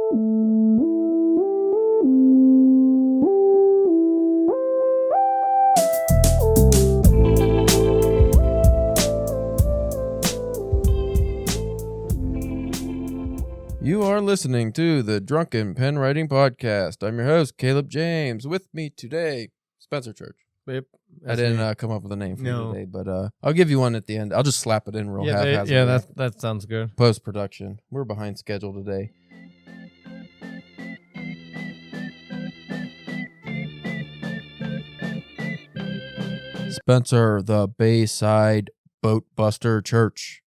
You are listening to the Drunken Pen Writing Podcast. I'm your host, Caleb James. With me today, Spencer Church. Yep. I didn't come up with a name for you today, but I'll give you one at the end. I'll just slap it in real haphazardly. Yeah, that sounds good. Post-production. We're behind schedule today. Spencer, the Bayside Boat Buster Church.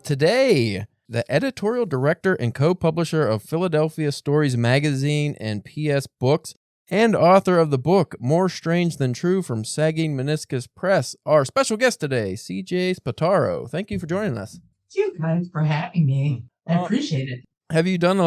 Today, the editorial director and co-publisher of Philadelphia Stories Magazine and PS Books, and author of the book More Strange Than True from Sagging Meniscus Press, our special guest today, CJ Spataro. Thank you for joining us. Thank you guys for having me. I appreciate it. Have you done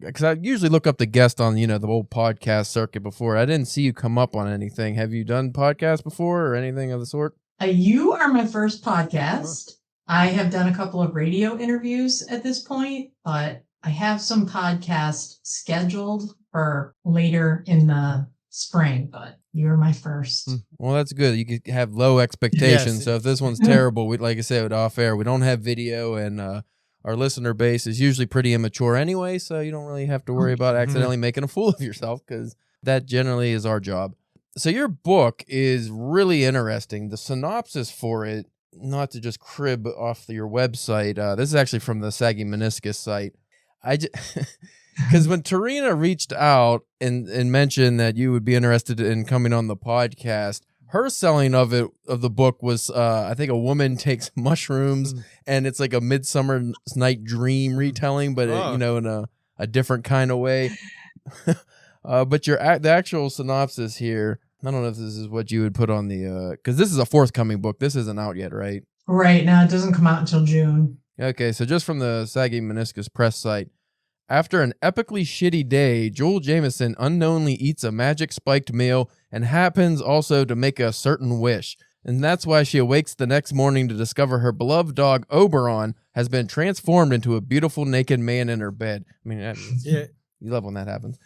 because I usually look up the guest on, the old podcast circuit before. I didn't see you come up on anything. Have you done podcasts before or anything of the sort? You are my first podcast. I have done a couple of radio interviews at this point, but I have some podcasts scheduled for later in the spring, but you're my first. Well, that's good. You could have low expectations. Yes. So if this one's terrible, like I said, off air, we don't have video, and our listener base is usually pretty immature anyway, so you don't really have to worry about accidentally making a fool of yourself, because that generally is our job. So your book is really interesting. The synopsis for it, not to just crib off your website, this is actually from the Sagging Meniscus site. Because when Tarina reached out and mentioned that you would be interested in coming on the podcast, her selling of the book was, I think, a woman takes mushrooms, and it's like a Midsummer Night Dream retelling, but in a different kind of way. But the actual synopsis here, I don't know if this is what you would put on the, because this is a forthcoming book. This isn't out yet, right? Right now, it doesn't come out until June. Okay, so just from the Sagging Meniscus Press site. After an epically shitty day, Joel Jameson unknowingly eats a magic-spiked meal and happens also to make a certain wish. And that's why she awakes the next morning to discover her beloved dog, Oberon, has been transformed into a beautiful naked man in her bed. I mean, you love when that happens.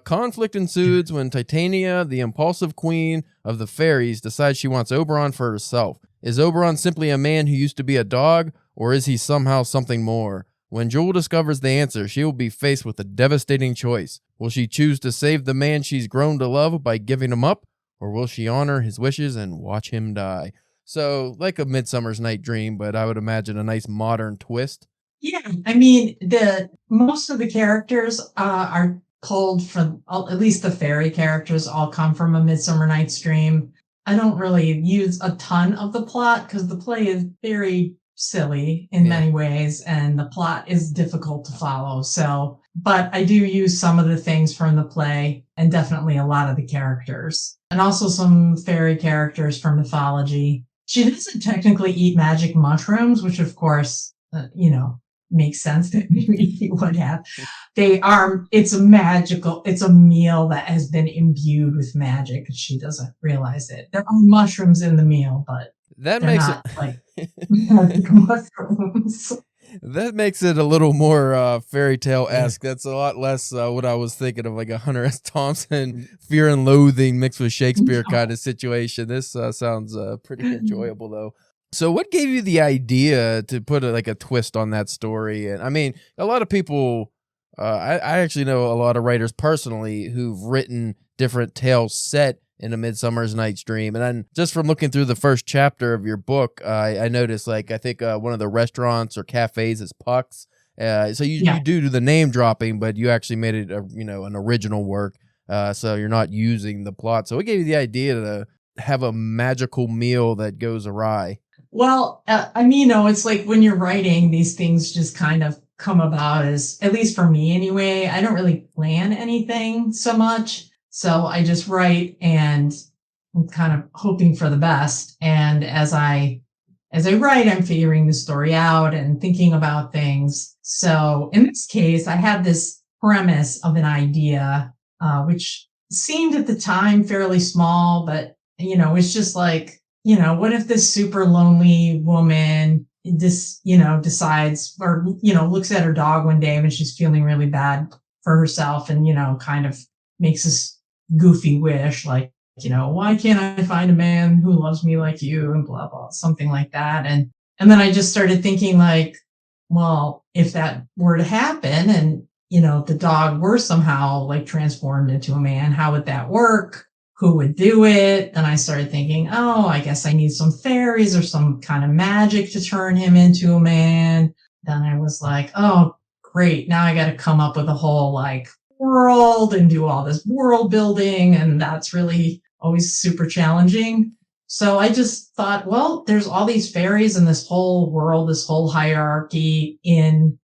Conflict ensues when Titania, the impulsive queen of the fairies, decides she wants Oberon for herself. Is Oberon simply a man who used to be a dog, or is he somehow something more? When Jewel discovers the answer, she will be faced with a devastating choice. Will she choose to save the man she's grown to love by giving him up, or will she honor his wishes and watch him die? So, like a Midsummer's Night Dream, but I would imagine a nice modern twist. Yeah, I mean, most of the characters are pulled from, at least the fairy characters all come from A Midsummer Night's Dream. I don't really use a ton of the plot because the play is very silly in many ways, and the plot is difficult to follow. So, but I do use some of the things from the play, and definitely a lot of the characters, and also some fairy characters from mythology. She doesn't technically eat magic mushrooms, which of course, makes sense that you would have. It's a meal that has been imbued with magic, and she doesn't realize it. There are mushrooms in the meal, but that makes not like mushrooms. That makes it a little more fairy tale-esque. That's a lot less what I was thinking of, like a Hunter S. Thompson Fear and Loathing mixed with Shakespeare kind of situation. This sounds pretty enjoyable, though. So what gave you the idea to put a twist on that story? And I mean, a lot of people, I actually know a lot of writers personally who've written different tales set in A Midsummer's Night's Dream. And then just from looking through the first chapter of your book, I noticed, I think one of the restaurants or cafes is Puck's. So you do the name dropping, but you actually made it an original work. So you're not using the plot. So what gave you the idea to have a magical meal that goes awry? Well, it's like when you're writing, these things just kind of come about, as, at least for me anyway. I don't really plan anything so much. So I just write, and I'm kind of hoping for the best. And as I write, I'm figuring the story out and thinking about things. So in this case, I had this premise of an idea, which seemed at the time fairly small, but, it's just like, what if this super lonely woman, decides, or, looks at her dog one day when she's feeling really bad for herself, and, kind of makes this goofy wish, like, why can't I find a man who loves me like you, and blah, blah, something like that. And then I just started thinking, like, well, if that were to happen, and, the dog were somehow like transformed into a man, how would that work? Who would do it? And I started thinking, oh, I guess I need some fairies or some kind of magic to turn him into a man. Then I was like, oh, great. Now I got to come up with a whole like world and do all this world building. And that's really always super challenging. So I just thought, well, there's all these fairies in this whole world, this whole hierarchy in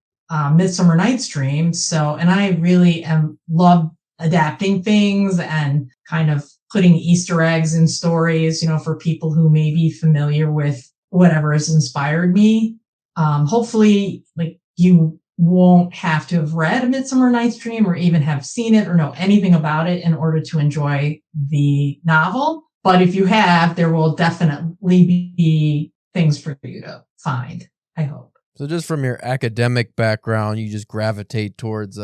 Midsummer Night's Dream. So, and I really love adapting things and kind of putting Easter eggs in stories, for people who may be familiar with whatever has inspired me. Hopefully, like, you won't have to have read A Midsummer Night's Dream or even have seen it or know anything about it in order to enjoy the novel. But if you have, there will definitely be things for you to find, I hope. So just from your academic background, you just gravitate towards,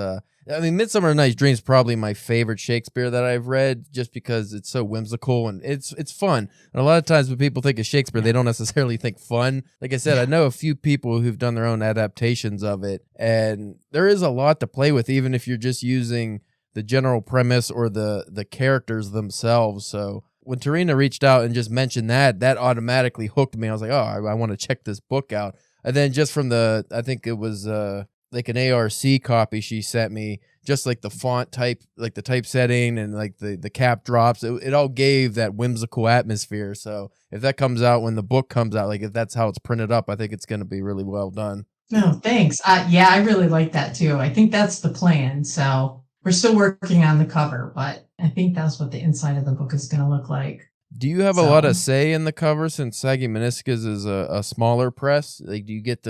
Midsummer Night's Dream is probably my favorite Shakespeare that I've read, just because it's so whimsical and it's fun. And a lot of times when people think of Shakespeare, they don't necessarily think fun. Like I said, I know a few people who've done their own adaptations of it, and there is a lot to play with, even if you're just using the general premise or the characters themselves. So when Tarina reached out and just mentioned that automatically hooked me. I was like, oh, I want to check this book out. And then just from I think it was like an ARC copy she sent me, just like the font type, like the typesetting and like the cap drops, it all gave that whimsical atmosphere. So if that comes out when the book comes out, like if that's how it's printed up, I think it's going to be really well done. No, thanks. Yeah, I really like that too. I think that's the plan. So we're still working on the cover, but I think that's what the inside of the book is going to look like. Do you have a lot of say in the cover, since Saggy Meniscus is a smaller press? Like, do you get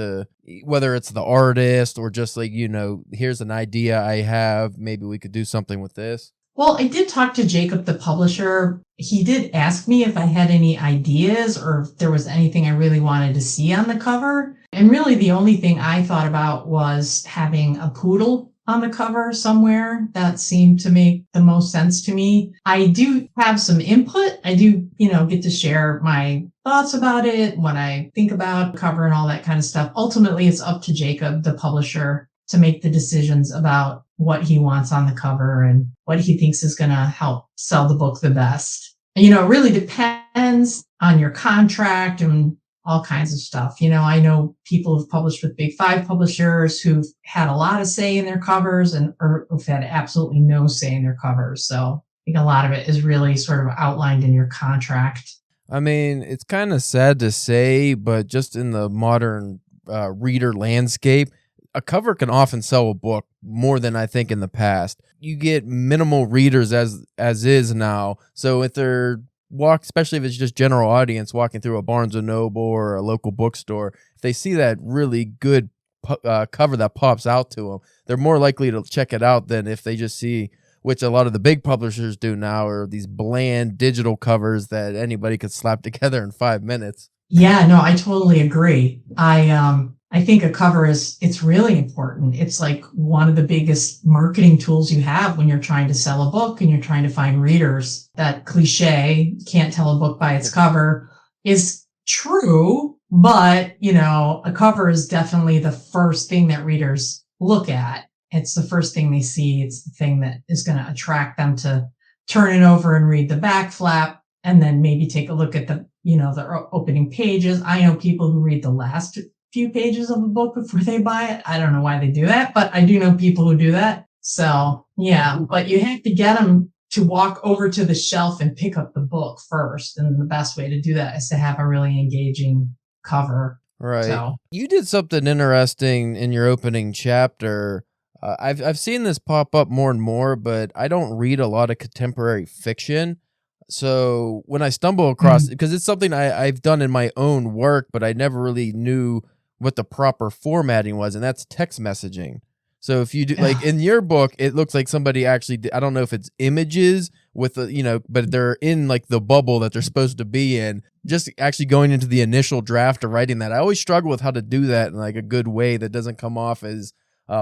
whether it's the artist or just like, here's an idea I have, maybe we could do something with this? Well, I did talk to Jacob, the publisher. He did ask me if I had any ideas or if there was anything I really wanted to see on the cover. And really the only thing I thought about was having a poodle on the cover somewhere. That seemed to make the most sense to me. I do have some input. I do, get to share my thoughts about it, what I think about the cover and all that kind of stuff. Ultimately, it's up to Jacob, the publisher, to make the decisions about what he wants on the cover and what he thinks is going to help sell the book the best. And, it really depends on your contract and all kinds of stuff. I know people who've published with Big Five publishers who've had a lot of say in their covers or who've had absolutely no say in their covers. So I think a lot of it is really sort of outlined in your contract. I mean, it's kind of sad to say, but just in the modern reader landscape, a cover can often sell a book more than I think in the past. You get minimal readers as is now. So if they're especially if it's just general audience walking through a Barnes & Noble or a local bookstore, if they see that really good cover that pops out to them, they're more likely to check it out than if they just see, which a lot of the big publishers do now, are these bland digital covers that anybody could slap together in 5 minutes. Yeah, no, I totally agree. I think a cover it's really important. It's like one of the biggest marketing tools you have when you're trying to sell a book and you're trying to find readers. That cliche, can't tell a book by its cover, is true, but, a cover is definitely the first thing that readers look at. It's the first thing they see. It's the thing that is going to attract them to turn it over and read the back flap and then maybe take a look at the opening pages. I know people who read the last few pages of a book before they buy it. I don't know why they do that, but I do know people who do that. So yeah, but you have to get them to walk over to the shelf and pick up the book first. And the best way to do that is to have a really engaging cover. Right. So. You did something interesting in your opening chapter. I've seen this pop up more and more, but I don't read a lot of contemporary fiction. So when I stumble across, because it's something I've done in my own work, but I never really knew what the proper formatting was, and that's text messaging. So if you do, like in your book, it looks like somebody actually, I don't know if it's images with the, but they're in like the bubble that they're supposed to be in. Just actually going into the initial draft of writing that, I always struggle with how to do that in like a good way that doesn't come off as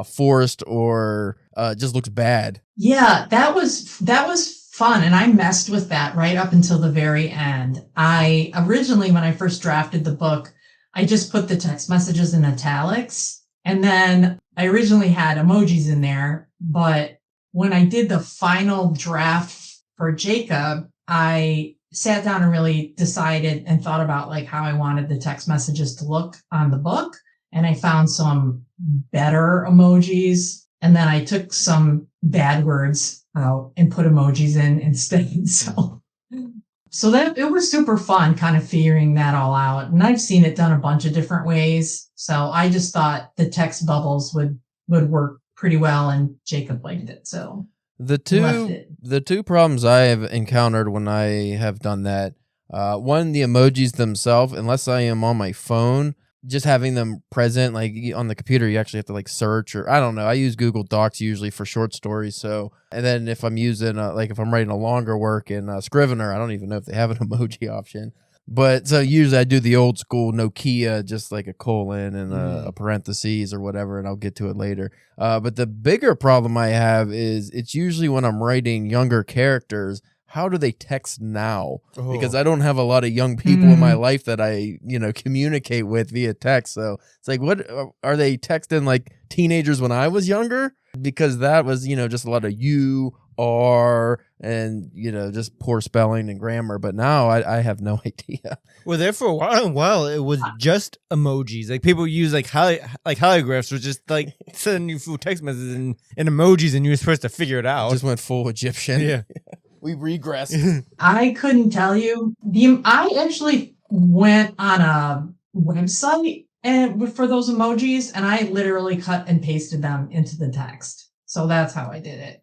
forced or just looks bad. Yeah, that was fun, and I messed with that right up until the very end. I originally, when I first drafted the book, I just put the text messages in italics, and then I originally had emojis in there, but when I did the final draft for Jacob, I sat down and really decided and thought about like how I wanted the text messages to look on the book. And I found some better emojis. And then I took some bad words out and put emojis in instead. So that it was super fun kind of figuring that all out. And I've seen it done a bunch of different ways. So I just thought the text bubbles would work pretty well, and Jacob liked it. So the two problems I have encountered when I have done that, one, the emojis themselves, unless I am on my phone, just having them present, like on the computer, you actually have to like search, or I don't know. I use Google Docs usually for short stories. So, and then if I'm using like if I'm writing a longer work in Scrivener, I don't even know if they have an emoji option. But so usually I do the old school Nokia, just like a colon and a parentheses or whatever, and I'll get to it later. But the bigger problem I have is it's usually when I'm writing younger characters, how do they text now? Oh. Because I don't have a lot of young people in my life that I, communicate with via text. So it's like, what are they texting like teenagers when I was younger? Because that was, just a lot of you, are, and just poor spelling and grammar. But now I have no idea. Well, there for a while it was just emojis. Like people use like holographs, which just like sending you full text messages and emojis, and you were supposed to figure it out. Just went full Egyptian. Yeah. We regressed. I couldn't tell you. I actually went on a website and for those emojis, and I literally cut and pasted them into the text. So that's how I did it.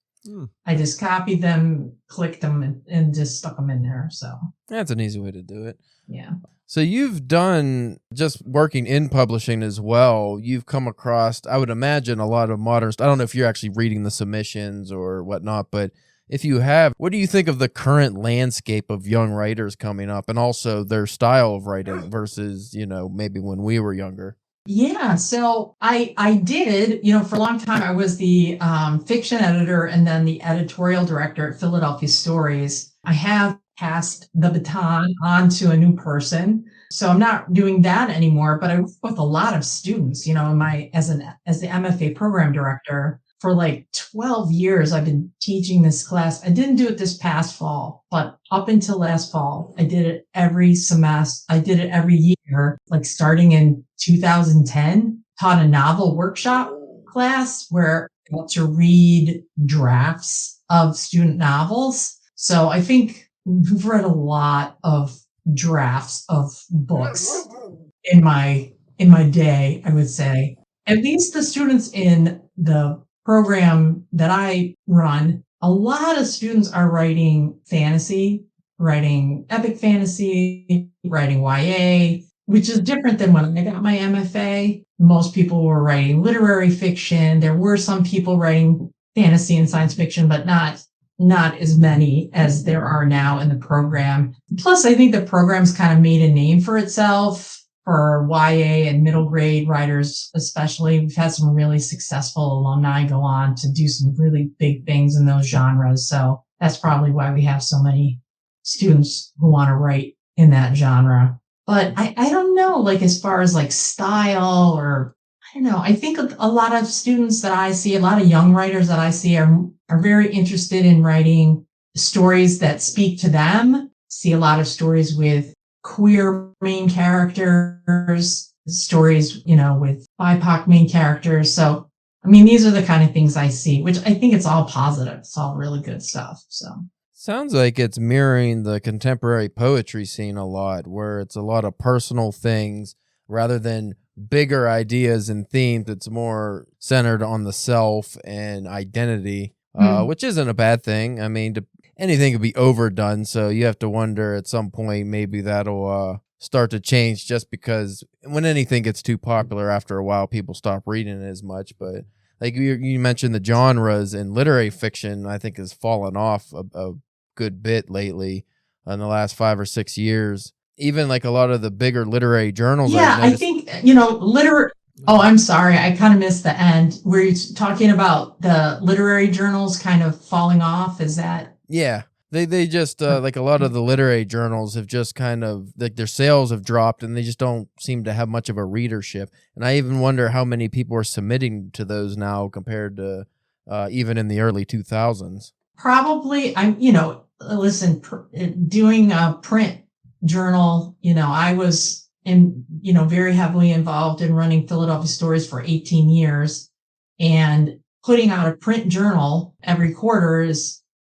I just copied them, clicked them, and just stuck them in there. So that's an easy way to do it. Yeah. So you've done, just working in publishing as well, you've come across, I would imagine, a lot of modern, I don't know if you're actually reading the submissions or whatnot, but if you have, what do you think of the current landscape of young writers coming up, and also their style of writing versus, maybe when we were younger? Yeah, so I did, for a long time, I was the fiction editor and then the editorial director at Philadelphia Stories. I have passed the baton on to a new person, so I'm not doing that anymore, but I work with a lot of students, as the MFA program director. For like 12 years, I've been teaching this class. I didn't do it this past fall, but up until last fall, I did it every semester. I did it every year, like starting in 2010, taught a novel workshop class where I got to read drafts of student novels. So I think we've read a lot of drafts of books in my day, I would say. At least the students in the program that I run, a lot of students are writing fantasy, writing epic fantasy, writing YA, which is different than when I got my MFA. Most people were writing literary fiction. There were some people writing fantasy and science fiction, but not as many as there are now in the program. Plus, I think the program's kind of made a name for itself for YA and middle grade writers, especially. We've had some really successful alumni go on to do some really big things in those genres. So that's probably why we have so many students who want to write in that genre. But I don't know, like as far as like style, or I don't know. I think a lot of students that I see, a lot of young writers that I see are very interested in writing stories that speak to them. See a lot of stories with queer main characters, stories, with BIPOC main characters. So, I mean, these are the kind of things I see, which I think it's all positive. It's all really good stuff. So sounds like it's mirroring the contemporary poetry scene a lot, where it's a lot of personal things rather than bigger ideas and themes. It's more centered on the self and identity, which isn't a bad thing. I mean, anything could be overdone, so you have to wonder at some point maybe that'll start to change, just because when anything gets too popular, after a while people stop reading it as much. But like you mentioned, the genres in literary fiction, I think, has fallen off good bit lately in the last 5 or 6 years. Even like a lot of the bigger literary journals. Yeah, I think, Oh, I'm sorry. I kind of missed the end. Were you talking about the literary journals kind of falling off? Is that? Yeah. They just, like a lot of the literary journals have just kind of, like their sales have dropped and they just don't seem to have much of a readership. And I even wonder how many people are submitting to those now compared to even in the early 2000s. Probably, listen, doing a print journal, I was very heavily involved in running Philadelphia Stories for 18 years, and putting out a print journal every quarter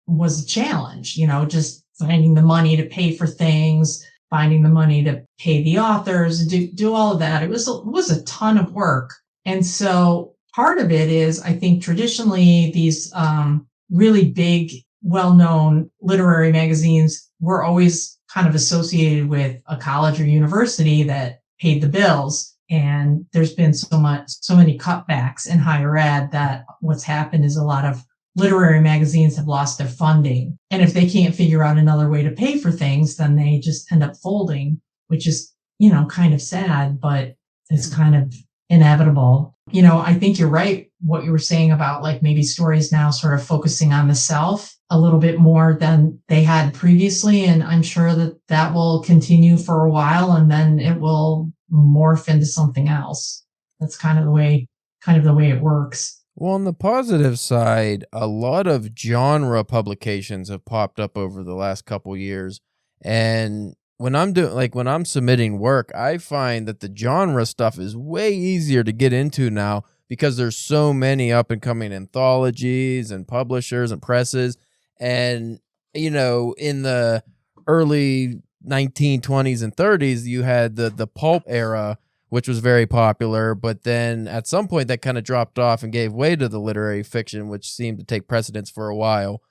was a challenge, just finding the money to pay for things, finding the money to pay the authors, do all of that. It was a ton of work. And so part of it is, I think traditionally these, really big, well-known literary magazines were always kind of associated with a college or university that paid the bills. And there's been so many cutbacks in higher ed that what's happened is a lot of literary magazines have lost their funding. And if they can't figure out another way to pay for things, then they just end up folding, which is, kind of sad, but it's kind of inevitable. I think you're right, what you were saying about like maybe stories now sort of focusing on the self a little bit more than they had previously. And I'm sure that will continue for a while, and then it will morph into something else. That's kind of the way it works. Well, on the positive side, a lot of genre publications have popped up over the last couple years. And when I'm submitting work, I find that the genre stuff is way easier to get into now because there's so many up and coming anthologies and publishers and presses. And, in the early 1920s and 30s, you had the pulp era, which was very popular. But then at some point that kind of dropped off and gave way to the literary fiction, which seemed to take precedence for a while.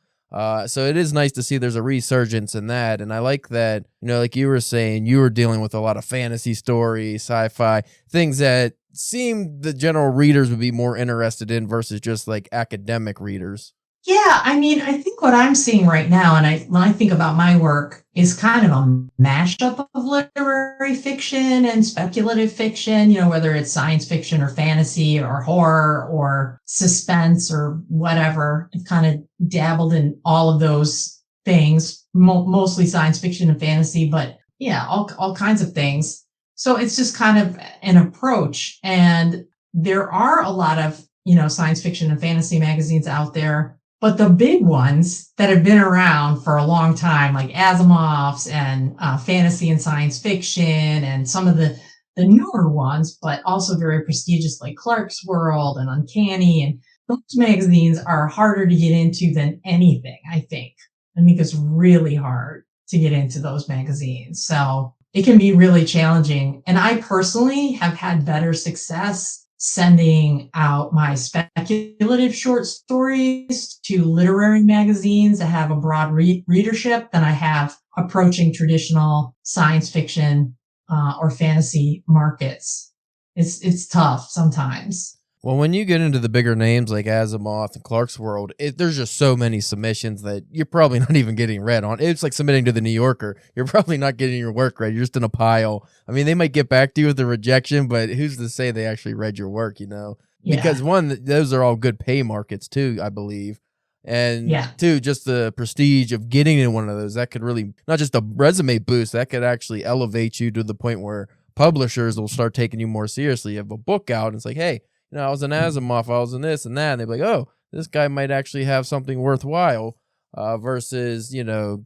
So it is nice to see there's a resurgence in that. And I like that, like you were saying, you were dealing with a lot of fantasy stories, sci-fi, things that seem the general readers would be more interested in versus just like academic readers. Yeah, I think what I'm seeing right now, and when I think about my work, is kind of a mashup of literary fiction and speculative fiction, whether it's science fiction or fantasy or horror or suspense or whatever. I've kind of dabbled in all of those things, mostly science fiction and fantasy, but yeah, all kinds of things. So it's just kind of an approach. And there are a lot of, science fiction and fantasy magazines out there. But the big ones that have been around for a long time, like Asimov's and fantasy and science fiction, and some of the newer ones, but also very prestigious, like Clark's World and Uncanny, and those magazines are harder to get into than anything, I think. I think it's really hard to get into those magazines. So it can be really challenging. And I personally have had better success sending out my speculative short stories to literary magazines that have a broad readership than I have approaching traditional science fiction or fantasy markets. It's tough sometimes. Well, when you get into the bigger names like Asimov and Clark's World, there's just so many submissions that you're probably not even getting read on. It's like submitting to the New Yorker. You're probably not getting your work read. You're just in a pile. I mean, they might get back to you with a rejection, but who's to say they actually read your work, Yeah. Because one, those are all good pay markets too, I believe. And two, just the prestige of getting in one of those, that could really, not just a resume boost, that could actually elevate you to the point where publishers will start taking you more seriously. You have a book out and it's like, hey, I was in Asimov, I was in this and that. And they'd be like, oh, this guy might actually have something worthwhile versus,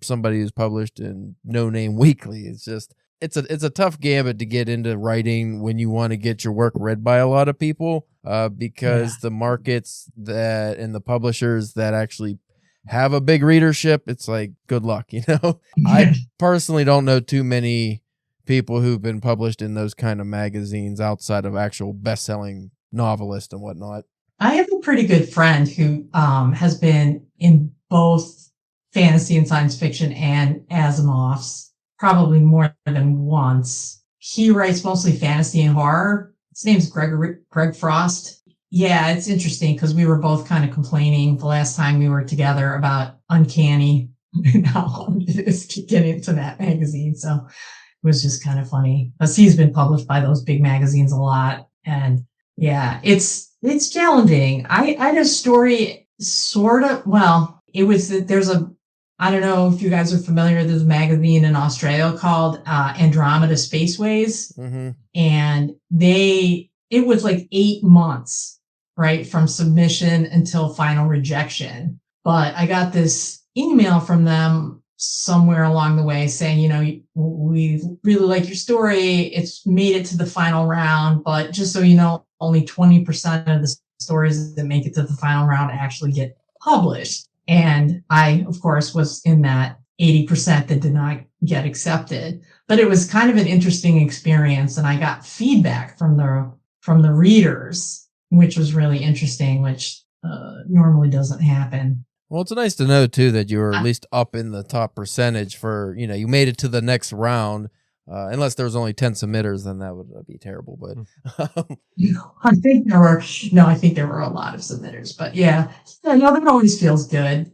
somebody who's published in No Name Weekly. It's just, it's a tough gambit to get into writing when you want to get your work read by a lot of people because the markets that and the publishers that actually have a big readership, it's like, good luck, I personally don't know too many people who've been published in those kind of magazines outside of actual best-selling novelist and whatnot. I have a pretty good friend who has been in both fantasy and science fiction and Asimov's probably more than once. He writes mostly fantasy and horror. His name's Greg Frost. Yeah, it's interesting because we were both kind of complaining the last time we were together about Uncanny. now is to get into that magazine. So it was just kind of funny. Plus, he's been published by those big magazines a lot, and yeah, it's challenging. I had a story sort of. Well, it was there's a. I don't know if you guys are familiar with this magazine in Australia called Andromeda Spaceways, and it was like 8 months, right, from submission until final rejection. But I got this email from them somewhere along the way saying, we really like your story. It's made it to the final round, but just so you know, only 20% of the stories that make it to the final round actually get published. And I, of course, was in that 80% that did not get accepted. But it was kind of an interesting experience, and I got feedback from the readers, which was really interesting, which normally doesn't happen. Well, it's nice to know, too, that you were at least up in the top percentage for, you made it to the next round. Unless there was only 10 submitters, then that would be terrible. But I think there were a lot of submitters. But yeah, that always feels good.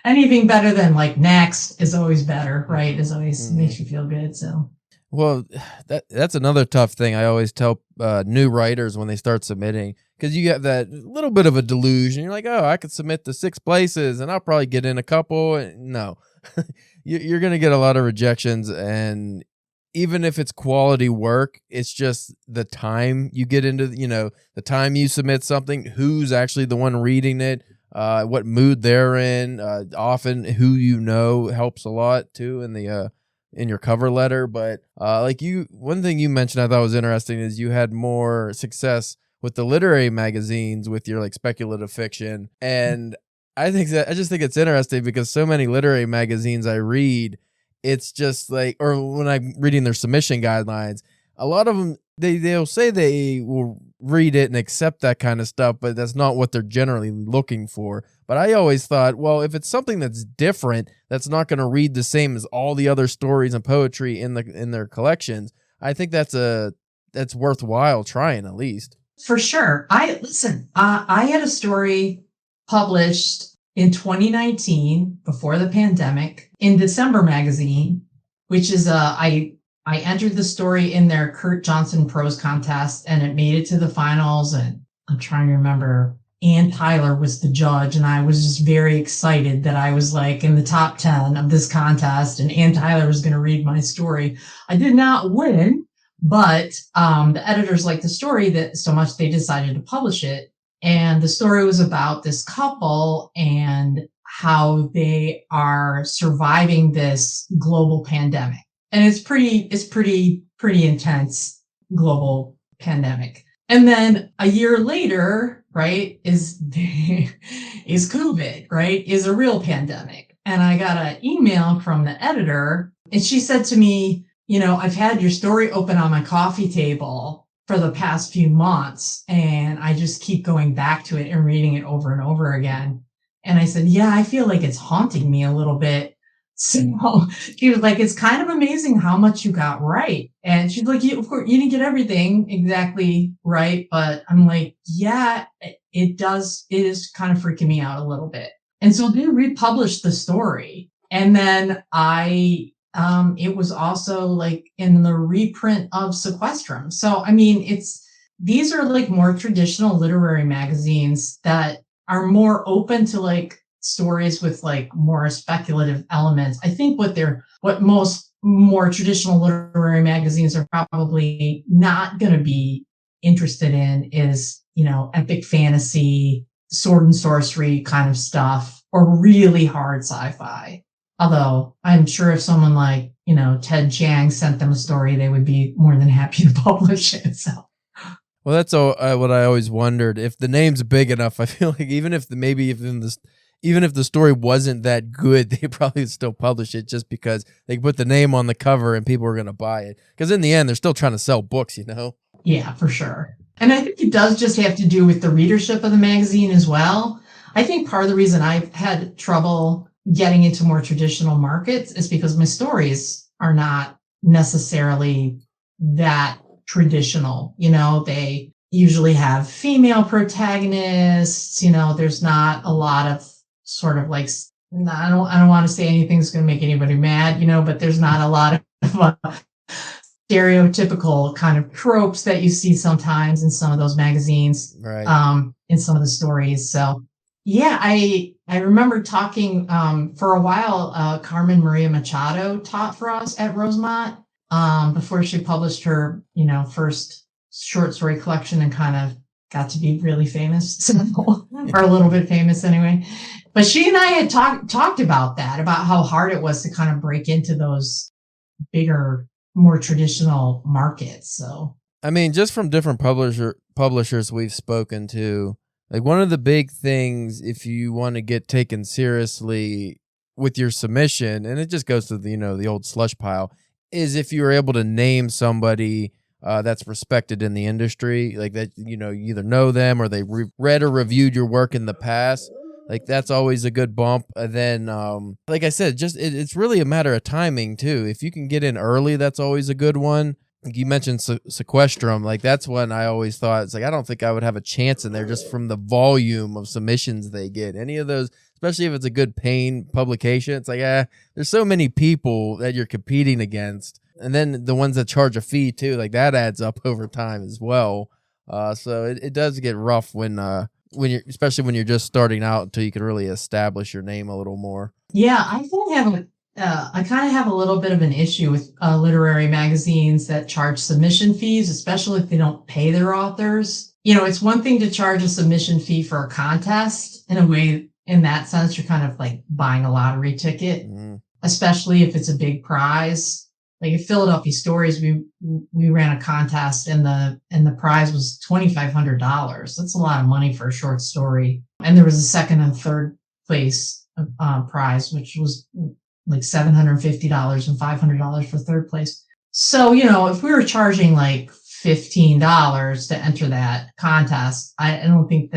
Anything better than like next is always better, right? Is always makes you feel good. So. Well, that's another tough thing I always tell new writers when they start submitting, because you have that little bit of a delusion. You're like, oh, I could submit to 6 places and I'll probably get in a couple. No, you're going to get a lot of rejections. And even if it's quality work, it's just the time you get into, the time you submit something, who's actually the one reading it, what mood they're in. Often who helps a lot too in your cover letter. But one thing you mentioned I thought was interesting is you had more success with the literary magazines with your like speculative fiction. And I just think it's interesting because so many literary magazines I read, it's just like, or when I'm reading their submission guidelines, a lot of them, they'll say they will read it and accept that kind of stuff, but that's not what they're generally looking for. But I always thought, well, if it's something that's different, that's not going to read the same as all the other stories and poetry in their collections, I think that's worthwhile trying at least. For sure. I had a story published in 2019 before the pandemic in December magazine, which is I entered the story in their Kurt Johnson prose contest, and it made it to the finals. And I'm trying to remember, Ann Tyler was the judge, and I was just very excited that I was like in the top 10 of this contest, and Ann Tyler was going to read my story. I did not win, but the editors liked the story so much they decided to publish it. And the story was about this couple and how they are surviving this global pandemic. And it's pretty intense global pandemic. And then a year later, right, is COVID, right, is a real pandemic. And I got an email from the editor, and she said to me, I've had your story open on my coffee table for the past few months, and I just keep going back to it and reading it over and over again. And I said, yeah, I feel like it's haunting me a little bit. So she was like, it's kind of amazing how much you got right. And she's like, of course, you didn't get everything exactly right. But I'm like, yeah, it is kind of freaking me out a little bit. And so they republished the story. And then it was also like in the reprint of Sequestrum. So, I mean, these are like more traditional literary magazines that are more open to like stories with like more speculative elements. I think what most more traditional literary magazines are probably not going to be interested in is, epic fantasy, sword and sorcery kind of stuff, or really hard sci-fi. Although I'm sure if someone like, Ted Chiang sent them a story, they would be more than happy to publish it. So. Well, that's what I always wondered. If the name's big enough, I feel like even if the story wasn't that good, they probably would still publish it just because they put the name on the cover and people are going to buy it. Because in the end, they're still trying to sell books, Yeah, for sure. And I think it does just have to do with the readership of the magazine as well. I think part of the reason I've had trouble getting into more traditional markets is because my stories are not necessarily that traditional. They usually have female protagonists. There's not a lot of sort of like I don't want to say anything's going to make anybody mad, but there's not a lot of stereotypical kind of tropes that you see sometimes in some of those magazines, Right. in some of the stories. So yeah, I remember talking for a while. Carmen Maria Machado taught for us at Rosemont before she published her first short story collection and kind of got to be really famous, or a little bit famous anyway. But she and I had talked about that, about how hard it was to kind of break into those bigger, more traditional markets. So I mean, just from different publishers we've spoken to, like one of the big things, if you want to get taken seriously with your submission, and it just goes to the old slush pile, is if you're able to name somebody that's respected in the industry, like that, you either know them or they read or reviewed your work in the past. Like that's always a good bump. And then, like I said, just it's really a matter of timing too. If you can get in early, that's always a good one. Like you mentioned Sequestrum, like that's one I always thought, it's like I don't think I would have a chance in there just from the volume of submissions they get. Any of those, especially if it's a good paying publication, it's like there's so many people that you're competing against, and then the ones that charge a fee too, like that adds up over time as well. So it does get rough when especially when you're just starting out until you can really establish your name a little more. Yeah, I kind of have a little bit of an issue with literary magazines that charge submission fees, especially if they don't pay their authors. It's one thing to charge a submission fee for a contest. In a way, in that sense, you're kind of like buying a lottery ticket, especially if it's a big prize. Like at Philadelphia Stories, we ran a contest and the prize was $2,500. That's a lot of money for a short story. And there was a second and third place prize, which was like $750 and $500 for third place. So, if we were charging like $15 to enter that contest, I don't think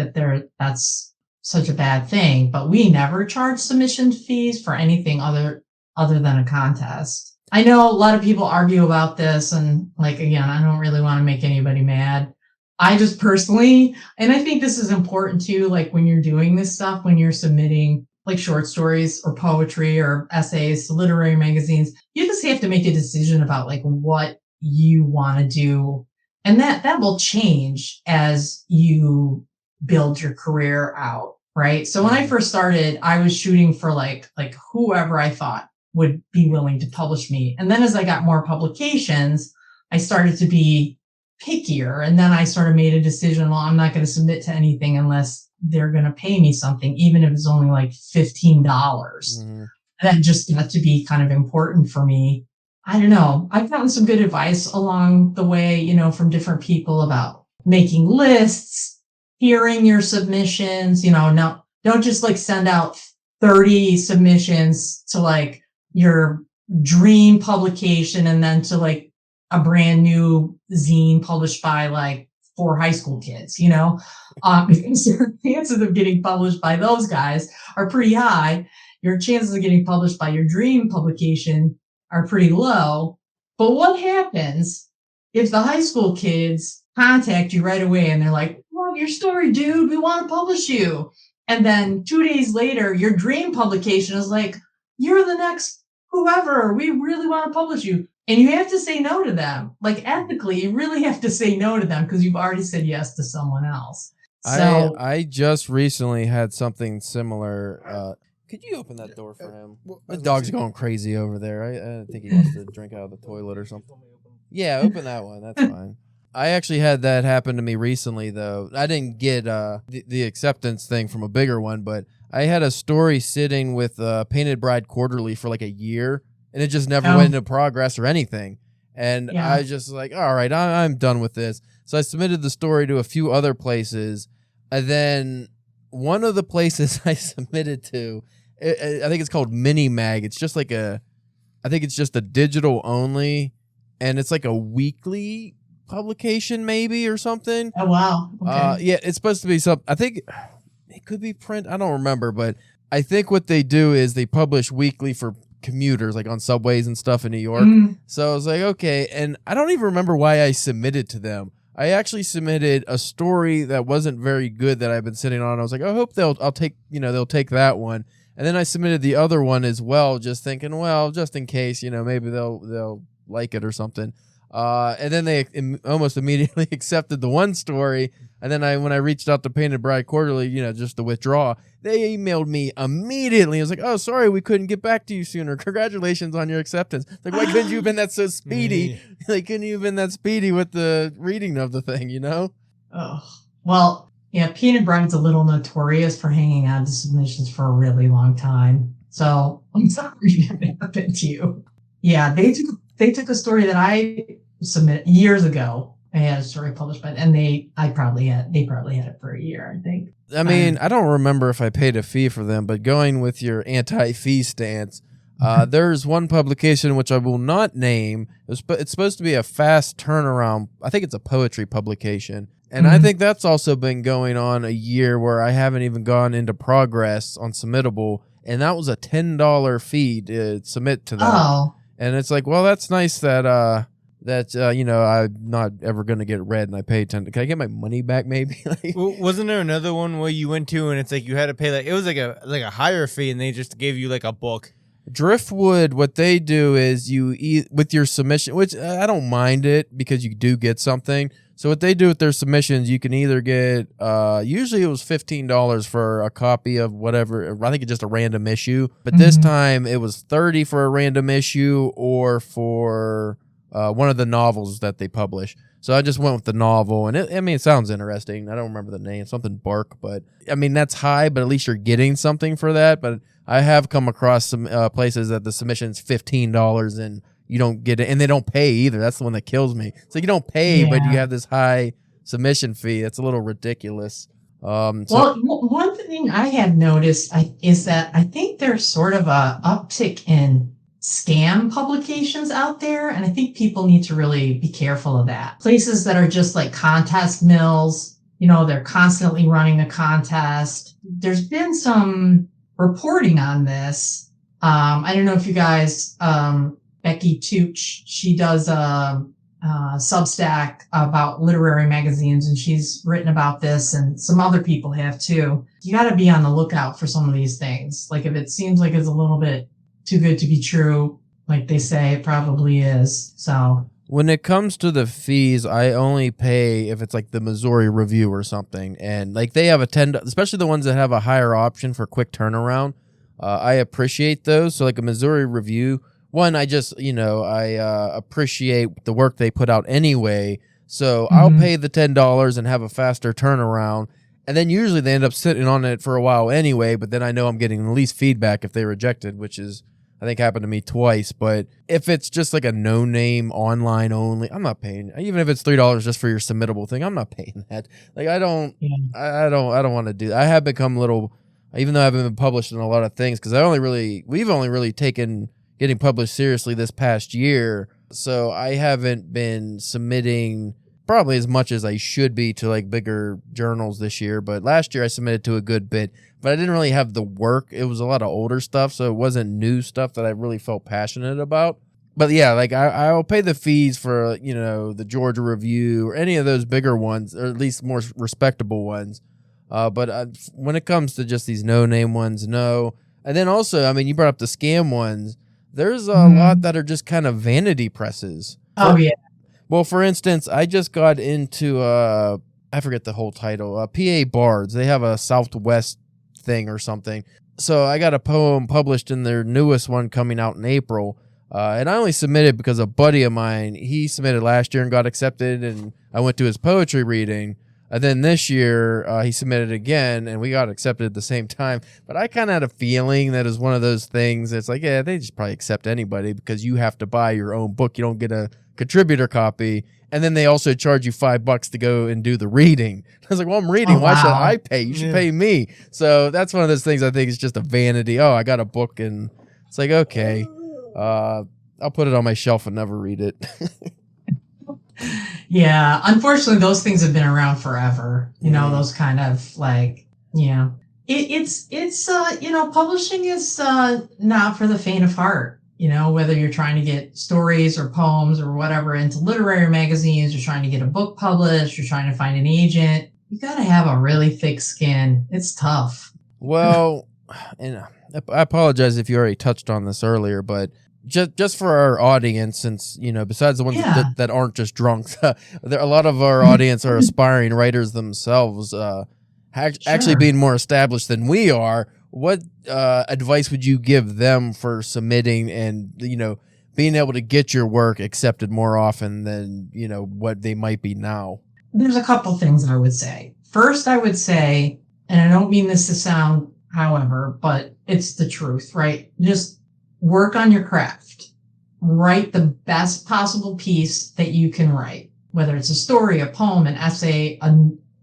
that's such a bad thing, but we never charge submission fees for anything other than a contest. I know a lot of people argue about this, and like, again, I don't really want to make anybody mad. I just personally, and I think this is important too, like when you're doing this stuff, when you're submitting like short stories or poetry or essays to literary magazines, you just have to make a decision about like what you want to do. And that will change as you build your career out, right? So when I first started, I was shooting for like whoever I thought would be willing to publish me. And then as I got more publications, I started to be pickier. And then I sort of made a decision, well, I'm not going to submit to anything unless they're going to pay me something, even if it's only like $15. That just got to be kind of important for me. I don't know. I've gotten some good advice along the way, from different people about making lists, hearing your submissions, no, don't just like send out 30 submissions to like your dream publication and then to like a brand new zine published by like 4 high school kids, because your chances of getting published by those guys are pretty high. Your chances of getting published by your dream publication are pretty low. But what happens if the high school kids contact you right away and they're like, "Love your story, dude. We want to publish you." And then 2 days later, your dream publication is like, "You're the next whoever. We really want to publish you." And you have to say no to them. Like ethically, you really have to say no to them because you've already said yes to someone else. So I just recently had something similar. Could you open that door for him? The dog's going crazy over there. I think he wants to drink out of the toilet or something. Yeah, open that one. That's fine. I actually had that happen to me recently, though. I didn't get the acceptance thing from a bigger one, but I had a story sitting with Painted Bride Quarterly for like a year, and it just never went into progress or anything. And I was just like, all right, I'm done with this. So I submitted the story to a few other places, and then one of the places I submitted to, I think it's called Mini Mag. It's just like I think it's just a digital only, and it's like a weekly publication maybe or something. Oh, wow. Okay. Yeah, it's supposed to be something. I think it could be print. I don't remember, but I think what they do is they publish weekly for commuters, like on subways and stuff in New York. So I was like, okay, and I don't even remember why I submitted to them. I actually submitted a story that wasn't very good that I've been sitting on. I was like, I hope they'll take that one. And then I submitted the other one as well, just thinking, well, just in case, maybe they'll like it or something. And then they almost immediately accepted the one story. And then when I reached out to Painted Bride Quarterly, just to withdraw, they emailed me immediately. I was like, oh, sorry, we couldn't get back to you sooner. Congratulations on your acceptance. Like, why couldn't you have been that so speedy? Like, couldn't you have been that speedy with the reading of the thing, Oh, well, yeah, Painted Bride's a little notorious for hanging on to submissions for a really long time. So I'm sorry that happened to you. Yeah, they took a story that I submitted years ago. I had a story published, and they probably had it for a year, I think. I mean, I don't remember if I paid a fee for them, but going with your anti-fee stance, there's one publication which I will not name. It's supposed to be a fast turnaround. I think it's a poetry publication. And I think that's also been going on a year where I haven't even gone into progress on Submittable. And that was a $10 fee to submit to them. Oh. And it's like, well, that's nice that I'm not ever going to get read and I paid $10. Can I get my money back maybe? Wasn't there another one where you went to and it's like you had to pay it was like a higher fee and they just gave you like a book? Driftwood, what they do is with your submission, which I don't mind it because you do get something. So what they do with their submissions, you can either get, usually it was $15 for a copy of whatever, I think it's just a random issue. But this time it was $30 for a random issue or for one of the novels that they publish. So I just went with the novel, and it sounds interesting. I don't remember the name, something Bark, but I mean, that's high, but at least you're getting something for that. But I have come across some places that the submission's $15 and you don't get it, and they don't pay either. That's the one that kills me. So you don't pay, but you have this high submission fee. It's a little ridiculous. Well, one thing I have noticed is that I think there's sort of a uptick in scam publications out there, and I think people need to really be careful of that. Places that are just like contest mills, they're constantly running a contest. There's been some reporting on this. I don't know if you guys, Becky Tooch, she does a Substack about literary magazines, and she's written about this, and some other people have too. You got to be on the lookout for some of these things. Like if it seems like it's a little bit too good to be true, like they say, it probably is. So when it comes to the fees, I only pay if it's like the Missouri Review or something, and like they have a especially the ones that have a higher option for quick turnaround. I appreciate those. So like a Missouri Review. One, I just, I appreciate the work they put out anyway. So I'll pay the $10 and have a faster turnaround. And then usually they end up sitting on it for a while anyway, but then I know I'm getting the least feedback if they rejected, which is, I think, happened to me twice. But if it's just like a no-name online only, I'm not paying. Even if it's $3 just for your submittable thing, I'm not paying that. Like I don't want to do that. I have become a little, even though I haven't been published in a lot of things, because we've only really taken getting published seriously this past year. So I haven't been submitting probably as much as I should be to like bigger journals this year. But last year I submitted to a good bit, but I didn't really have the work. It was a lot of older stuff. So it wasn't new stuff that I really felt passionate about. But yeah, like I'll pay the fees for, the Georgia Review or any of those bigger ones, or at least more respectable ones. But when it comes to just these no-name ones, no. And then also, I mean, you brought up the scam ones. There's a lot that are just kind of vanity presses. Oh, yeah. Well, for instance, I just got into, I forget the whole title, PA Bards. They have a Southwest thing or something. So I got a poem published in their newest one coming out in April. And I only submitted because a buddy of mine, he submitted last year and got accepted, and I went to his poetry reading. And then this year, he submitted again, and we got accepted at the same time. But I kind of had a feeling that it was one of those things that's like, yeah, they just probably accept anybody because you have to buy your own book. You don't get a contributor copy. And then they also charge you $5 to go and do the reading. I was like, well, I'm reading. Why should I pay? You should pay me. So that's one of those things I think is just a vanity. Oh, I got a book, and it's like, okay, I'll put it on my shelf and never read it. Yeah, unfortunately, those things have been around forever. Those kind of like, it's publishing is not for the faint of heart. Whether you're trying to get stories or poems or whatever into literary magazines, you're trying to get a book published, you're trying to find an agent. You got to have a really thick skin. It's tough. Well, and I apologize if you already touched on this earlier, but just for our audience, since, besides the ones that aren't just drunks, a lot of our audience are aspiring writers themselves, actually being more established than we are. What advice would you give them for submitting and, being able to get your work accepted more often than, what they might be now? There's a couple things I would say. First, I would say, and I don't mean this to sound however, but it's the truth, right? Just work on your craft. Write the best possible piece that you can write, whether it's a story, a poem, an essay, a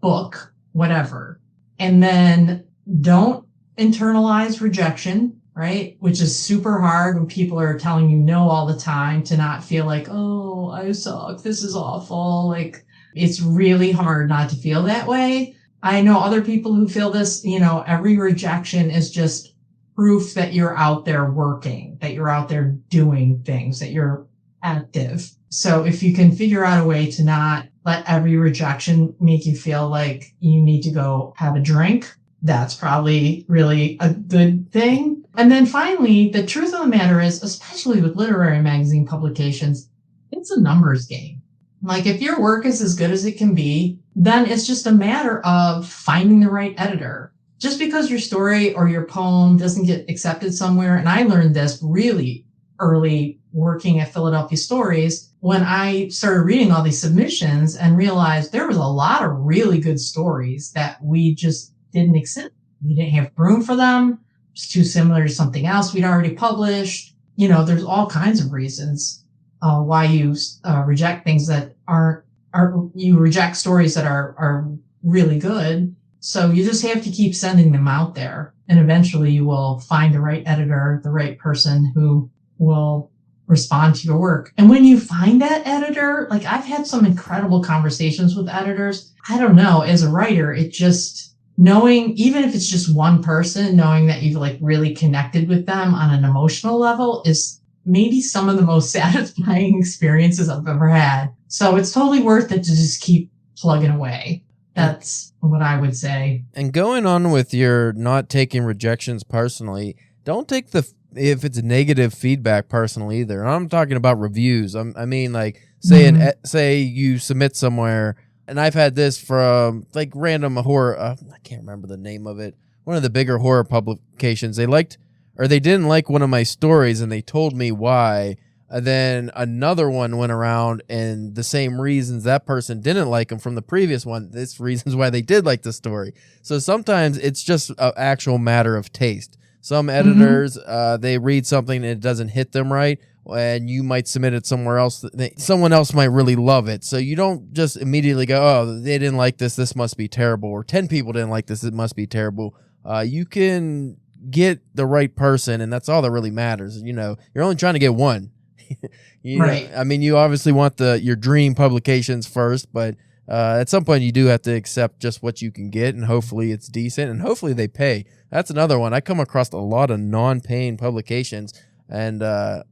book, whatever. And then don't internalize rejection, right? Which is super hard when people are telling you no all the time, to not feel like, oh, I suck. This is awful. Like, it's really hard not to feel that way. I know other people who feel this, every rejection is just proof that you're out there working, that you're out there doing things, that you're active. So if you can figure out a way to not let every rejection make you feel like you need to go have a drink, that's probably really a good thing. And then finally, the truth of the matter is, especially with literary magazine publications, it's a numbers game. Like, if your work is as good as it can be, then it's just a matter of finding the right editor. Just because your story or your poem doesn't get accepted somewhere, and I learned this really early working at Philadelphia Stories, when I started reading all these submissions and realized there was a lot of really good stories that we just didn't accept. We didn't have room for them. It's too similar to something else we'd already published. There's all kinds of reasons why you reject things that you reject stories that are really good. So you just have to keep sending them out there, and eventually you will find the right editor, the right person who will respond to your work. And when you find that editor, like, I've had some incredible conversations with editors. I don't know, as a writer, it just knowing, even if it's just one person, knowing that you've like really connected with them on an emotional level is maybe some of the most satisfying experiences I've ever had. So it's totally worth it to just keep plugging away. That's what I would say. And going on with your not taking rejections personally, don't take if it's negative feedback personally either. I'm talking about reviews. I mean, like, say you submit somewhere, and I've had this from like random horror. I can't remember the name of it. One of the bigger horror publications. They didn't like one of my stories, and they told me why. And then another one went around, and the same reasons that person didn't like them from the previous one, this reasons why they did like the story. So sometimes it's just an actual matter of taste. Some editors, they read something and it doesn't hit them right, and you might submit it somewhere else. Someone else might really love it. So you don't just immediately go, oh, they didn't like this must be terrible. Or 10 people didn't like this, it must be terrible. You can get the right person, and that's all that really matters. You're only trying to get one. Right. I mean, you obviously want your dream publications first, but at some point you do have to accept just what you can get, and hopefully it's decent, and hopefully they pay. That's another one. I come across a lot of non-paying publications, and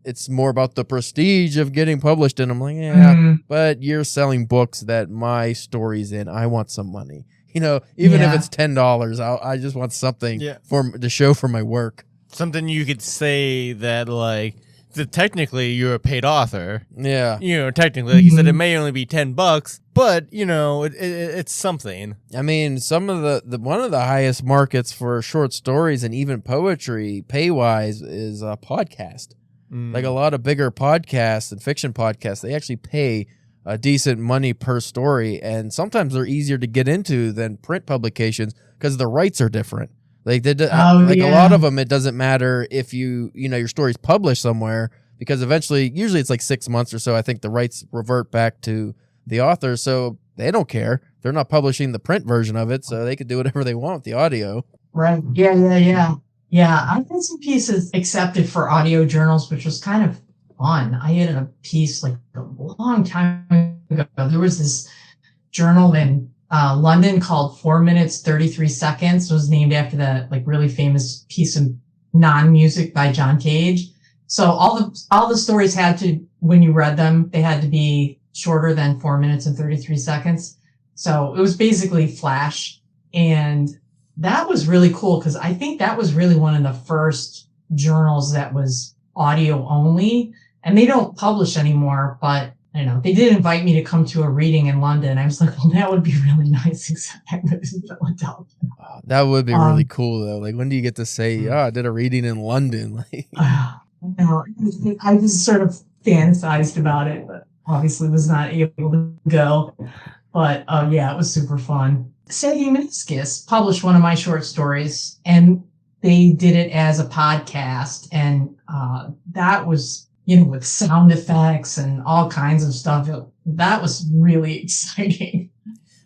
it's more about the prestige of getting published, and I'm like, but you're selling books that my story's in. I want some money. Even if it's $10, I just want something to show for my work. Something you could say that, like, that technically you're a paid author. Yeah. Technically, like you said, it may only be $10, but it's something. I mean, some of the one of the highest markets for short stories and even poetry, pay wise, is a podcast. Like a lot of bigger podcasts and fiction podcasts, they actually pay a decent money per story, and sometimes they're easier to get into than print publications because the rights are different. Like a lot of them, it doesn't matter if your story's published somewhere, because usually it's like 6 months or so. I think the rights revert back to the author, so they don't care. They're not publishing the print version of it, so they could do whatever they want with the audio. Right. Yeah. I've had some pieces accepted for audio journals, which was kind of fun. I had a piece like a long time ago. There was this journal in London called 4 minutes 33 seconds. It was named after the like really famous piece of non-music by John Cage. So all the stories had to, when you read them, they had to be shorter than 4 minutes and 33 seconds. So it was basically Flash. And that was really cool because I think that was really one of the first journals that was audio only, and they don't publish anymore, but I know they did invite me to come to a reading in London. I was like, well, that would be really nice, except I live in Philadelphia. That would be really cool though. Like, when do you get to say, I did a reading in London? Like, no, I just sort of fantasized about it, but obviously was not able to go. But yeah, it was super fun. Segi Meniscus published one of my short stories, and they did it as a podcast, and that was, with sound effects and all kinds of stuff. That was really exciting.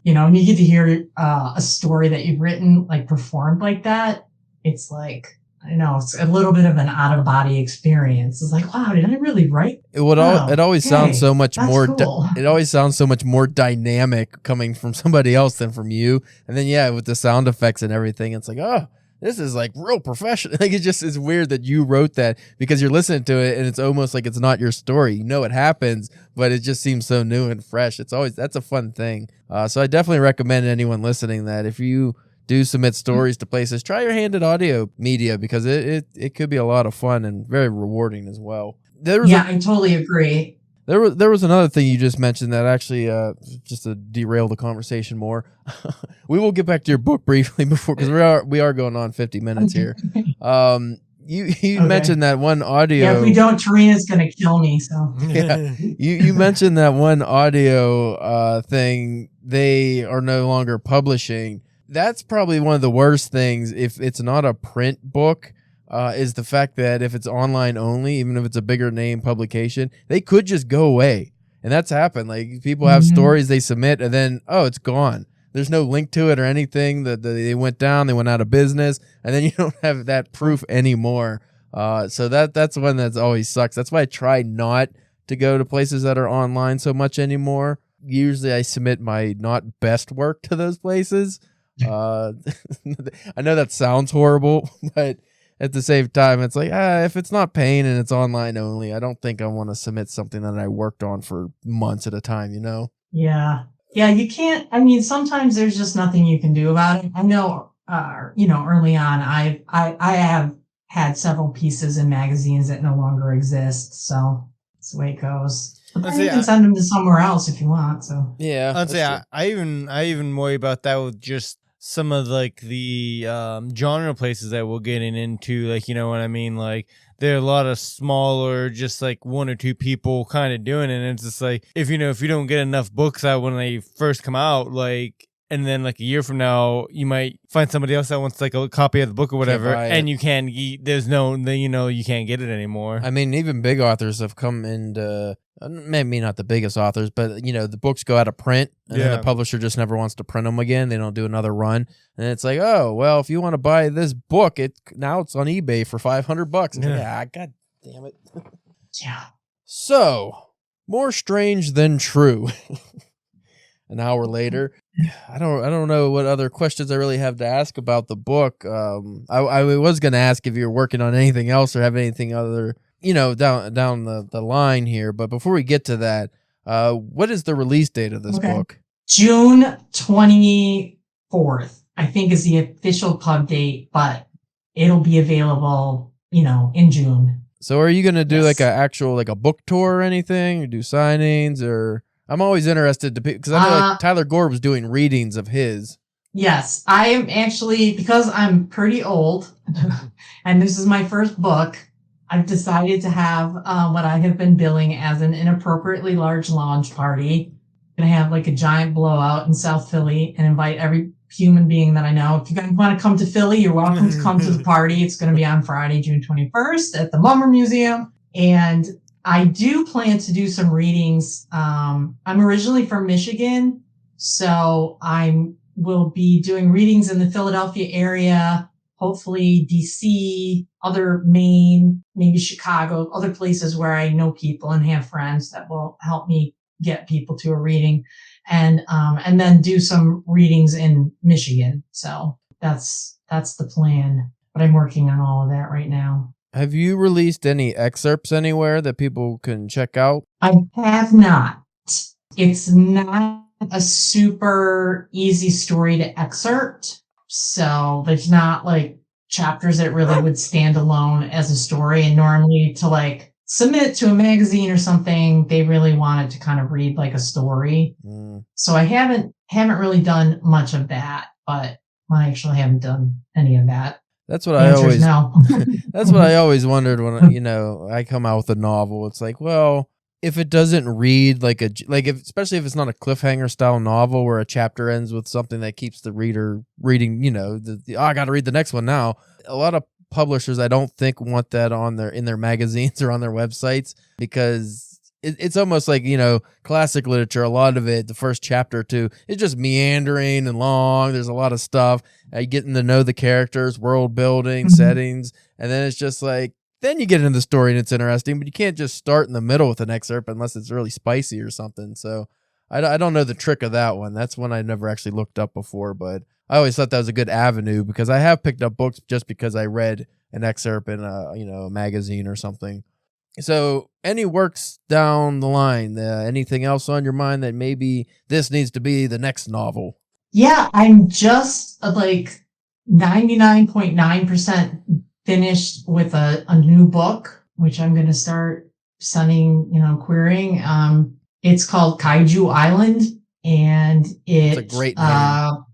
And you get to hear a story that you've written, like, performed like that. It's like, I know, it's a little bit of an out-of-body experience. It's like, wow, did I really write? It always sounds so much more. Cool. It always sounds so much more dynamic coming from somebody else than from you. And then with the sound effects and everything, it's like, oh, this is like real professional. Like, it's weird that you wrote that because you're listening to it and it's almost like it's not your story. It happens, but it just seems so new and fresh. That's a fun thing. So I definitely recommend anyone listening that if you do submit stories to places, try your hand at audio media because it could be a lot of fun and very rewarding as well. I totally agree. There was another thing you just mentioned that actually just to derail the conversation more. We will get back to your book briefly before, because we are going on 50 minutes here. You mentioned that one audio. Yeah, if we don't, Tarina's going to kill me. So yeah, you mentioned that one audio thing they are no longer publishing. That's probably one of the worst things if it's not a print book. Is the fact that if it's online only, even if it's a bigger name publication, they could just go away. And that's happened. Like, people have stories they submit and then, it's gone. There's no link to it or anything. They went down, they went out of business, and then you don't have that proof anymore. So that's one that always sucks. That's why I try not to go to places that are online so much anymore. Usually I submit my not best work to those places. I know that sounds horrible, but at the same time, it's like, if it's not paying and it's online only, I don't think I want to submit something that I worked on for months at a time, Yeah. Yeah, you can't. I mean, sometimes there's just nothing you can do about it. I know, early on, I have had several pieces in magazines that no longer exist. So that's the way it goes. You can send them to somewhere else if you want. So yeah, I'd say I even worry about that with just some of like the genre places that we're getting into, like, you know what I mean? Like, there are a lot of smaller, just like one or two people kind of doing it. And it's just like, if you don't get enough books out when they first come out, like, and then like a year from now, you might find somebody else that wants like a copy of the book or whatever, and you can't, there's no, you can't get it anymore. I mean, even big authors have come into, maybe not the biggest authors, but the books go out of print, and then the publisher just never wants to print them again. They don't do another run, and it's like, oh well, if you want to buy this book, now it's on eBay for $500. It's like, god damn it. Yeah. So, more strange than true. An hour later, I don't know what other questions I really have to ask about the book. I was going to ask if you're working on anything else or have anything other, down the line here. But before we get to that, what is the release date of this book? June 24th, I think, is the official pub date, but it'll be available, in June. So are you going to do like a book tour or anything, or do signings, or? I'm always interested to, because I know Tyler Gore was doing readings of his. Yes, I am actually, because I'm pretty old, and this is my first book, I've decided to have what I have been billing as an inappropriately large launch party. I'm going to have like a giant blowout in South Philly and invite every human being that I know. If you guys want to come to Philly, you're welcome to come to the party. It's going to be on Friday, June 21st at the Mummer Museum. And I do plan to do some readings. I'm originally from Michigan, so I will be doing readings in the Philadelphia area, hopefully DC, other Maine, maybe Chicago, other places where I know people and have friends that will help me get people to a reading, and then do some readings in Michigan. So that's the plan, but I'm working on all of that right now. Have you released any excerpts anywhere that people can check out? I have not. It's not a super easy story to excerpt. So there's not like chapters that really would stand alone as a story. And normally to like submit to a magazine or something, they really wanted to kind of read like a story. So I haven't really done much of that, but I actually haven't done any of that. That's what I always no. That's what I always wondered when I come out with a novel. It's like, well, if it doesn't read like especially if it's not a cliffhanger style novel where a chapter ends with something that keeps the reader reading, I got to read the next one now. A lot of publishers, I don't think, want that in their magazines or on their websites, because it's almost like, classic literature. A lot of it, the first chapter or two, it's just meandering and long. There's a lot of stuff. Getting to know the characters, world building, settings, and then it's just like, then you get into the story and it's interesting, but you can't just start in the middle with an excerpt unless it's really spicy or something. So I don't know the trick of that one. That's one I never actually looked up before, but I always thought that was a good avenue, because I have picked up books just because I read an excerpt in a magazine or something. So any works down the line, anything else on your mind that maybe this needs to be the next novel? Yeah, I'm just like 99.9% finished with a new book, which I'm going to start sending, querying. It's called Kaiju Island, and It's a great name.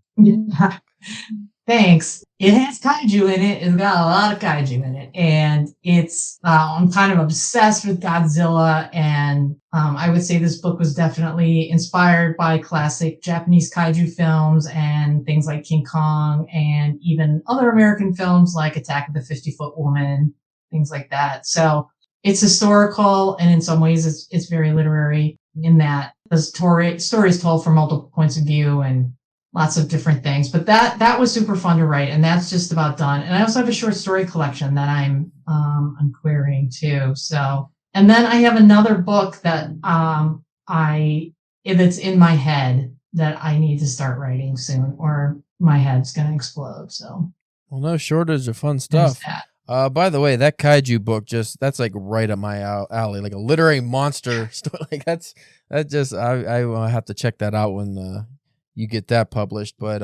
Thanks. It has kaiju in it. It's got a lot of kaiju in it. And it's, I'm kind of obsessed with Godzilla. And I would say this book was definitely inspired by classic Japanese kaiju films and things like King Kong, and even other American films like Attack of the 50-Foot Woman, things like that. So it's historical, and in some ways it's very literary in that the story is told from multiple points of view and lots of different things. But that was super fun to write, and that's just about done. And I also have a short story collection that I'm querying too. So, and then I have another book that that's in my head that I need to start writing soon, or my head's gonna explode. So, well, no shortage of fun stuff. By the way, that kaiju book, that's like right up my alley, like a literary monster story. Like I will have to check that out when you get that published. But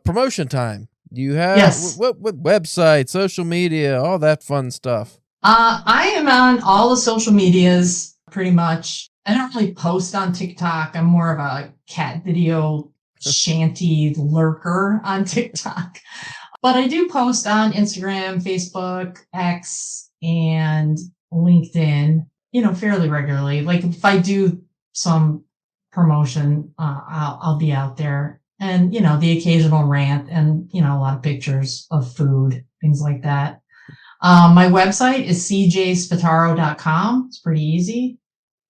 promotion time. Do you have what website, social media, all that fun stuff? I am on all the social medias pretty much. I don't really post on TikTok. I'm more of a cat video shanty lurker on TikTok. But I do post on Instagram, Facebook, X, and LinkedIn, fairly regularly. Like if I do some promotion, I'll be out there, and the occasional rant, and a lot of pictures of food, things like that. My website is cjspataro.com. It's pretty easy,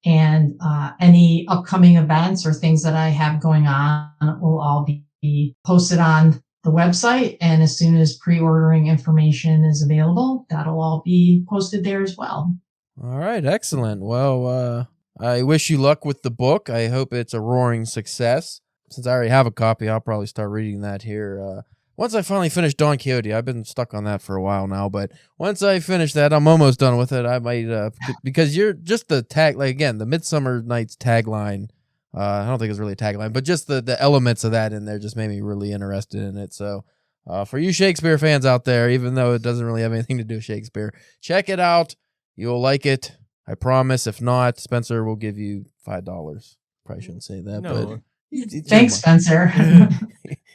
and any upcoming events or things that I have going on will all be posted on the website, and as soon as pre-ordering information is available, that'll all be posted there as well. All right, excellent. Well, I wish you luck with the book. I hope it's a roaring success. Since I already have a copy, I'll probably start reading that here. Once I finally finish Don Quixote, I've been stuck on that for a while now, but once I finish that, I'm almost done with it. I might, because you're just the tag, like again, the Midsummer Night's tagline. I don't think it's really a tagline, but just the elements of that in there just made me really interested in it. So for you Shakespeare fans out there, even though it doesn't really have anything to do with Shakespeare, check it out. You'll like it. I promise. If not, Spencer will give you $5. Probably shouldn't say that, but thanks, Spencer.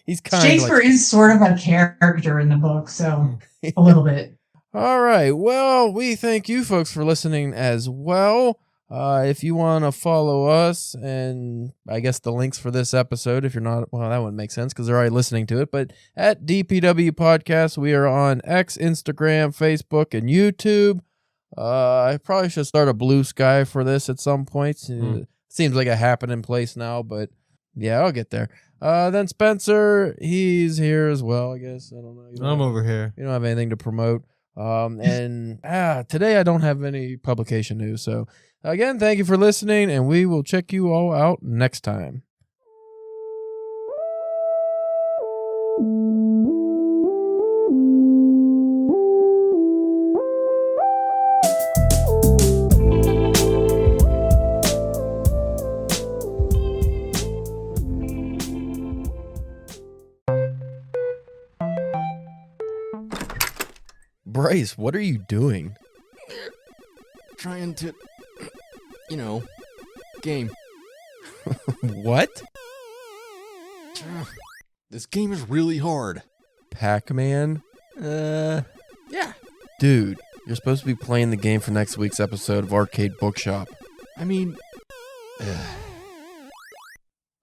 He's kind. Shakespeare is sort of a character in the book, so a little bit. All right. Well, we thank you folks for listening as well. If you want to follow us, and I guess the links for this episode, if you're not, well, that wouldn't make sense because they're already listening to it, but at DPW Podcast, we are on X, Instagram, Facebook, and YouTube. I probably should start a Blue Sky for this at some point. Seems like a happening place now, but yeah, I'll get there. Then Spencer, he's here as well, I guess. I don't know. I'm over here. You don't have anything to promote. And today I don't have any publication news, so again, thank you for listening, and we will check you all out next time. Bryce, what are you doing? Trying to, game. What? This game is really hard. Pac-Man? Yeah. Dude, you're supposed to be playing the game for next week's episode of Arcade Bookshop. I mean,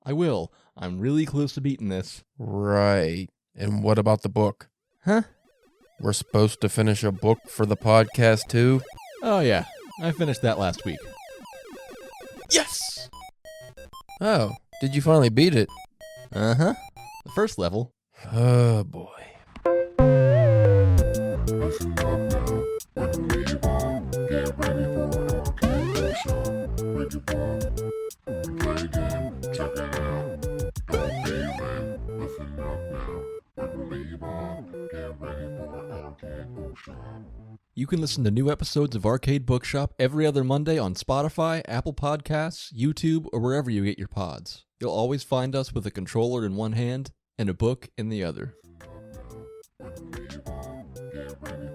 I will. I'm really close to beating this. Right. And what about the book? Huh? We're supposed to finish a book for the podcast too? Oh yeah, I finished that last week. Yes! Oh, did you finally beat it? Uh-huh. The first level. Oh boy. Listen up now, when the leave on, get ready for Arcade Bookshop. With your ball, and play a game, check it out. Don't be lame, listen up now, when the leave on, get ready for Arcade Bookshop. You can listen to new episodes of Arcade Bookshop every other Monday on Spotify, Apple Podcasts, YouTube, or wherever you get your pods. You'll always find us with a controller in one hand and a book in the other. When the leave on, get ready